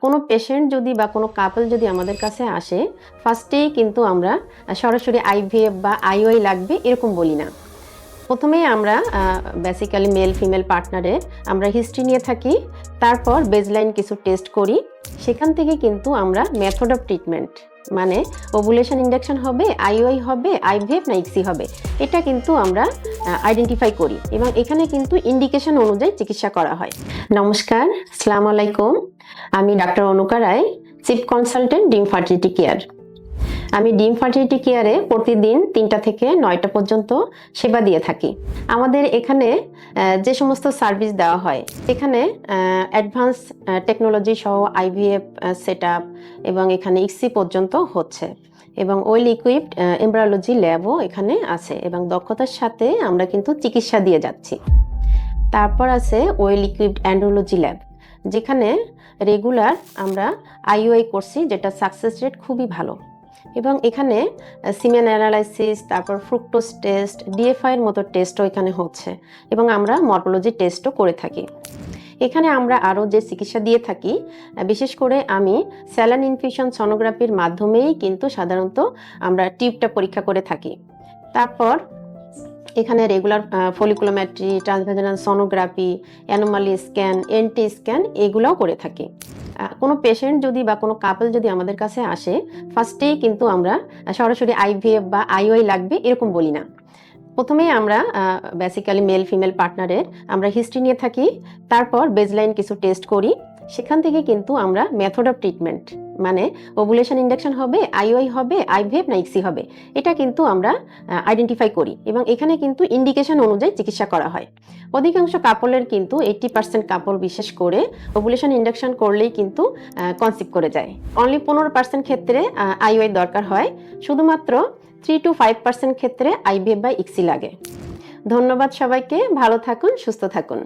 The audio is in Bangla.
কোনো পেশেন্ট যদি বা কোনো কাপল যদি আমাদের কাছে আসে, ফার্স্টেই কিন্তু আমরা সরাসরি আইভিএফ বা আইওআই লাগবে এরকম বলি না। প্রথমেই আমরা বেসিক্যালি মেল ফিমেল পার্টনারে আমরা হিস্ট্রি নিয়ে থাকি, তারপর বেজলাইন কিছু টেস্ট করি। সেখান থেকে কিন্তু আমরা মেথড অফ ট্রিটমেন্ট মানে ওভুলেশন ইন্ডাকশন হবে, আইওআই হবে, আইভিএফ না ইক্সি হবে, এটা কিন্তু আমরা আইডেন্টিফাই করি এবং এখানে কিন্তু ইন্ডিকেশন অনুযায়ী চিকিৎসা করা হয়। নমস্কার, আসসালামু আলাইকুম। আমি ডাক্তার অনুকা রায়, চিফ কনসালটেন্ট ডিম ফার্টিলিটি কেয়ার। আমি ডিম ফার্টিলিটি কেয়ারে প্রতিদিন 3টা থেকে 9টা পর্যন্ত সেবা দিয়ে থাকি। আমাদের এখানে যে সমস্ত সার্ভিস দেওয়া হয়, এখানে অ্যাডভান্স টেকনোলজি সহ আইভিএফ সেটআপ এবং এখানে ইক্সি পর্যন্ত হচ্ছে এবং ওয়েল ইকুইপড এমব্রায়োলজি ল্যাবও এখানে আছে এবং দক্ষতার সাথে আমরা কিন্তু চিকিৎসা দিয়ে যাচ্ছি। তারপর আছে ওয়েল ইকুইপড অ্যান্ড্রোলজি ল্যাব, যেখানে রেগুলার আমরা আইওআই করছি, যেটা সাকসেস রেট খুবই ভালো এবং এখানে সিমেন অ্যানালাইসিস, তারপর ফ্রুক্টোজ টেস্ট, ডিএফআই এর মতো টেস্টও এখানে হচ্ছে এবং আমরা মর্ফোলজি টেস্টও করে থাকি। এখানে আমরা আরও যে চিকিৎসা দিয়ে থাকি, বিশেষ করে আমি স্যালাইন ইনফিউশন সোনোগ্রাফির মাধ্যমেই কিন্তু সাধারণত আমরা টিউবটা পরীক্ষা করে থাকি। তারপর এখানে regular folliculometry, transvaginal sonography, anomaly scan, NT scan এগুলোও করে থাকি। কোনো পেশেন্ট যদি বা কোনো কাপল যদি আমাদের কাছে আসে, ফার্স্টেই কিন্তু আমরা সরাসরি আইভিএফ বা আইওআই লাগবে এরকম বলি না। প্রথমেই আমরা বেসিক্যালি মেল ফিমেল পার্টনারের আমরা হিস্ট্রি নিয়ে থাকি, তারপর বেজলাইন কিছু টেস্ট করি। সেখান থেকে কিন্তু আমরা মেথড অফ ট্রিটমেন্ট মানে ওভুলেশন ইন্ডাকশন হবে, আইওআই হবে, আইভিএফ না ইক্সি হবে, এটা কিন্তু আমরা আইডেন্টিফাই করি এবং এখানে কিন্তু ইন্ডিকেশন অনুযায়ী চিকিৎসা করা হয়। অধিকাংশ কাপলের কিন্তু 80% কাপল বিশেষ করে ওভুলেশন ইন্ডাকশন করলেই কিন্তু কনসিভ করে যায়। অনলি 15% ক্ষেত্রে আইওআই দরকার হয়, শুধুমাত্র 3 to 5% ক্ষেত্রে আইভিএফ বা ইক্সি লাগে। ধন্যবাদ সবাইকে, ভালো থাকুন, সুস্থ থাকুন।